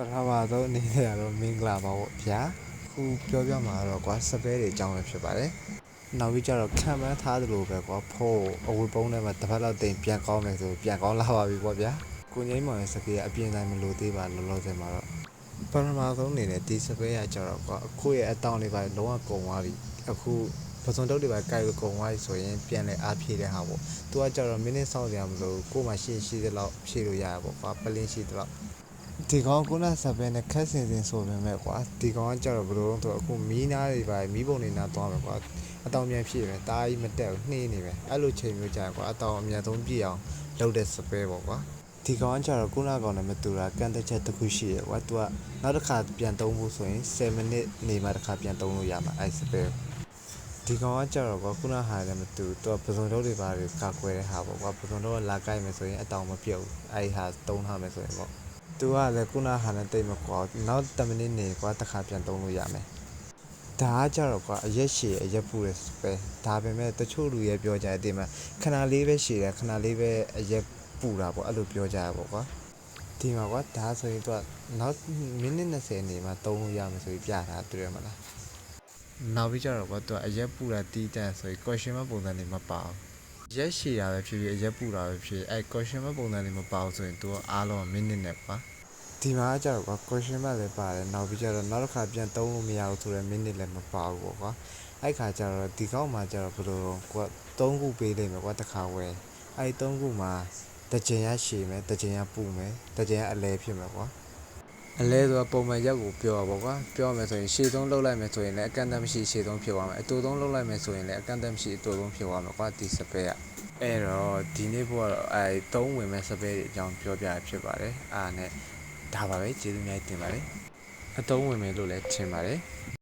ပထမဆုံးအနေနဲ့ကတော့မင်္ဂလာပါပေါ့ဗျာခုပြောပြမှာတော့ကွာစပယ်တွေအကြောင်းပဲဖြစ်ပါတယ်နောက်ပြီးကြတော့ခံမှန်းထားသလိုပဲကွာဖိုးအဝတ်ပုံးထဲမှာတစ်ဖက်လောက်တင်ပြန်ကောင်းမယ်ဆိုပြန်ကောင်းလာပါပြီပေါ့ဗျာကိုငိမ့်မောင်ရဲ့စပယ်ကအပြင်တိုင်းမလို့သေးပါလောလောဆယ်မှာတော့ပထမဆုံးအနေနဲ့ဒီစပယ်ကကြတော့ကွာအခုရဲ့အတောင်လေးပါလုံးဝကုန်သွားပြီအခုပစုံတုတ်တွေပါကြိုက်လို့ကုန်သွားပြီဆိုရင်ပြန်လဲအားဖြည့်တဲ့ဟာပေါ့သူကကြတော့မိနစ်ဆောက်စရာမလိုကို့မှာရှိတဲ့လောက်ဖြည့်လို့ရရပေါ့ကွာပလင်းရှိတဲ့လောက်ဒီကောင်ကုနာစပယ်နဲ့ခက်စင်စင်ဆိုပေမဲ့ကွာဒီကောင်ကကြတော့ဘလို့တော့အခုမီးနားတွေပါမီးပုံတွေနားသွားမယ်ကွာအတောင်ပြန်ဖြည့်မယ်တားကြီးမတက်ဘူးနှေးနေမယ်အဲ့လိုချိန်မျိုးကြာကွာအတောင်အမြတ်ဆုံးပြည့်အောင်လုပ်တဲ့စပယ်ပေါ့ကွာဒီကောင်ကကြတော့ကုနာကောင်နဲ့မတူတာကန်တက်ချက်တစ်ခုရှိရကွာသူကနောက်တစ်ခါပြန်သုံးဖို့ဆိုရင်10မိနစ်နေမှတစ်ခါပြန်သုံးလို့ရမှာအဲ့စပယ်ဒီကောင်ကကြတော့ကွာခုနဟာလည်းမတူသူကပစုံတော့တွေပါတွေကာကွယ်တဲ့ဟာပေါ့ကွာပစုံတော့လာကြိုက်မယ်ဆိုရင်အတောင်မပြုတ်အဲ့ဟာသုံးထားမယ်ဆိုရင်ပေါ့သူကလည်းခုနဟာနဲ့တိတ်မကွာနောက်10မိနစ်နေကွာတစ်ခါပြန်သုံးလို့ရမယ်ဒါကကြတော့ကွာအရက်ရှည်အရက်ပူတဲ့ပဲဒါပေမဲ့တချို့လူရဲ့ပြောကြတဲ့အတိမှာခဏလေးပဲရှည်တယ်ခဏလေးပဲအရက်ပူတာပေါ့အဲ့လိုပြောကြရပေါ့ကွာဒီမှာကွာဒါဆိုရင်သူကနောက်မိနစ်20နေမှသုံးလို့ရမယ်ဆိုပြီးပြတာတွေ့ရမလားနောက်ပြီးကြတော့ကွာသူကအရက်ပူတာတီးတန့်ဆိုရင် question mark ပုံစံတွေမပါဘူးရက်ရှည်တာပဲဖြစ်ဖြစ်အရက်ပူတာပဲဖြစ်အဲ question mark ပုံစံတွေမပါဘူးဆိုရင်သူကအားလုံးမိနစ်နဲ့ကွာဒီမှာကြတော့ကွာ question mark လည်းပါတယ်နောက်ပြီးကြတော့နောက်တစ်ခါပြန်သုံးလို့မရဘူးဆိုတော့မိနစ်လည်းမပါဘူးပေါ့ကွာအဲ့ခါကျတော့ဒီကောက်မှာကျတော့ဘယ်လိုကွာ3ခုပေးလိုက်မယ်ကွာတစ်ခါဝယ်အဲ့3ခုမှာတစ်ချိန်ရရှည်မယ်တစ်ချိန်ရပူမယ်တစ်ချိန်ရအလဲဖြစ်မယ်ကွာအလဲဆိုတာပုံမှန်ရက်ကိုပြောရပါကွာပြောမယ်ဆိုရင်ရှည်ဆုံးလှုပ်လိုက်မယ်ဆိုရင်လည်းအကန့်အသတ်မရှိရှည်ဆုံးဖြစ်သွားမယ်အတူဆုံးလှုပ်လိုက်မယ်ဆိုရင်လည်းအကန့်အသတ်မရှိအတူဆုံးဖြစ်သွားမယ်ကွာဒီစပယ်ကအဲ့တော့ဒီနေ့ဘုကတော့3ဝင်မဲ့စပယ်တွေအကြောင်းပြောပြရဖြစ်ပါတယ်အားနဲ့ဒါပါပဲကျေးဇူးများတင်ပါတယ်အသုံးဝင်မယ်လို့လည်းထင်ပါတယ်